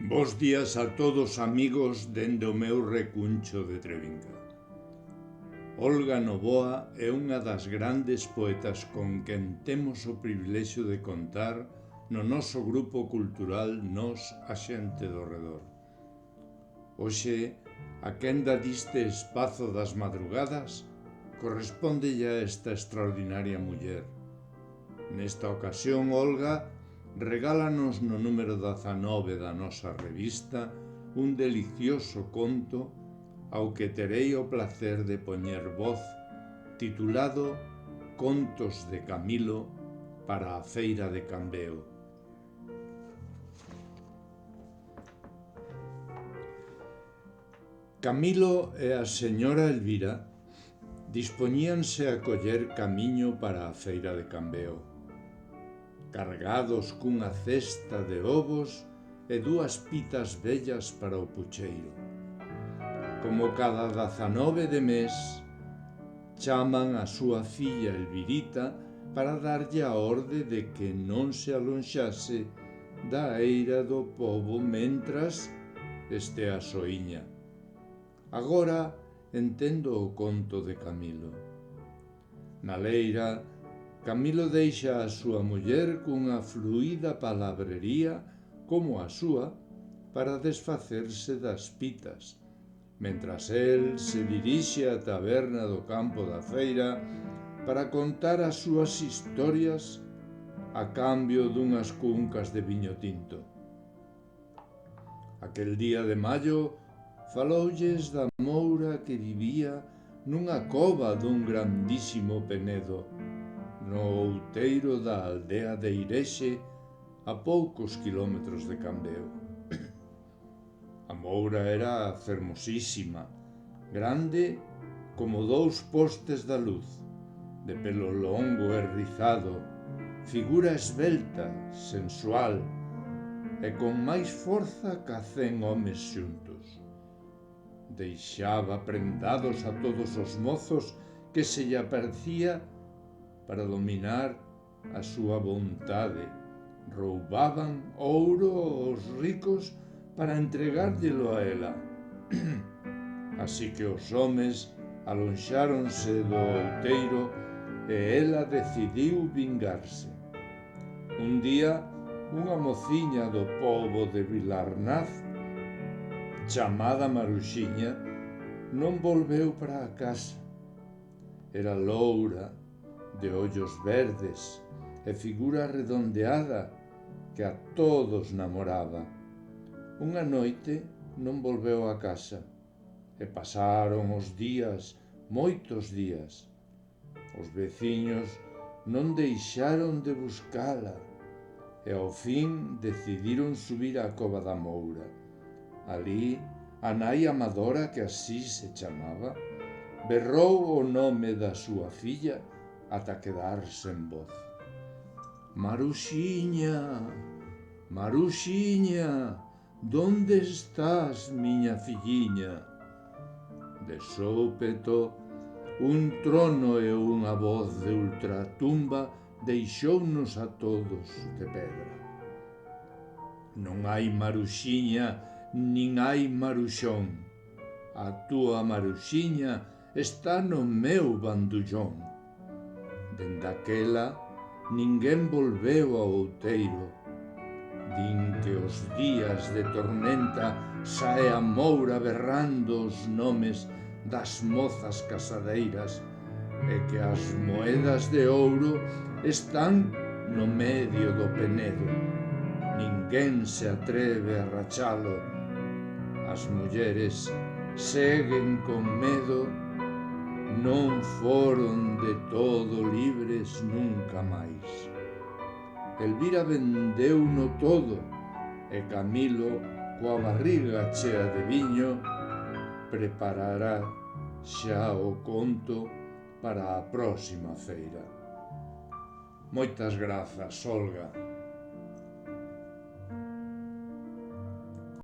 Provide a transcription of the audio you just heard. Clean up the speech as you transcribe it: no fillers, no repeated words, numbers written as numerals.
Bos días a todos amigos dende o meu recuncho de Trevinga. Olga Novoa é unha das grandes poetas con quen temos o privilexio de contar no noso grupo cultural Nós a xente do redor. Hoxe, a quenda diste espazo das madrugadas correspóndelle a esta extraordinaria muller. Nesta ocasión, Olga regálanos no número 19 da nosa revista un delicioso conto ao que terei o placer de poñer voz, titulado Contos de Camilo para a Feira de Cambeo. Camilo e a señora Elvira dispoñíanse a coller camiño para a Feira de Cambeo, cargados cunha cesta de ovos e 2 pitas vellas para o pucheiro. Como cada 19 de mes, chaman a súa filla Elvirita para darlle a orde de que non se alonxase da eira do pobo mentras este a soiña. Agora entendo o conto de Camilo. Na leira, Camilo deixa a súa muller cunha fluída palabrería como a súa para desfacerse das pitas, mentras el se dirixe á taberna do campo da feira para contar as súas historias a cambio dunhas cuncas de viño tinto. Aquel día de maio faloulles da moura que vivía nunha cova dun grandísimo penedo, no outeiro da aldea de Irexe, a poucos quilómetros de Cambeo. A moura era fermosísima, grande como 2 postes da luz, de pelo longo e rizado, figura esvelta, sensual, e con máis forza ca 100 homes xuntos. Deixaba prendados a todos os mozos que se lle aparecía para dominar a súa vontade. Roubaban ouro aos ricos para entregárllelo a ela. Así que os homes alonxáronse do outeiro e ela decidiu vingarse. Un día, unha mociña do pobo de Vilarnaz, chamada Maruxiña, non volveu para a casa. Era loura, de ollos verdes e figura redondeada que a todos namoraba. Unha noite non volveu a casa e pasaron os días, moitos días. Os veciños non deixaron de buscala e ao fin decidiron subir á cova da moura. Alí, a nai Amadora, que así se chamaba, berrou o nome da súa filla ata quedar sen voz. Maruxiña, Maruxiña, donde estás, miña filliña? De súpeto, un trono e unha voz de ultratumba deixounos a todos de pedra. Non hai Maruxiña, nin hai Maruxón. A túa Maruxiña está no meu bandullón. Dende aquela, ninguén volveu ao outeiro. Din que os días de tormenta sae a moura berrando os nomes das mozas casadeiras e que as moedas de ouro están no medio do penedo. Ninguén se atreve a rachalo. As mulleres seguen con medo, non foron de todo libres nunca máis. Elvira vendeuno todo e Camilo, coa barriga chea de viño, preparará xa o conto para a próxima feira. Moitas grazas, Olga.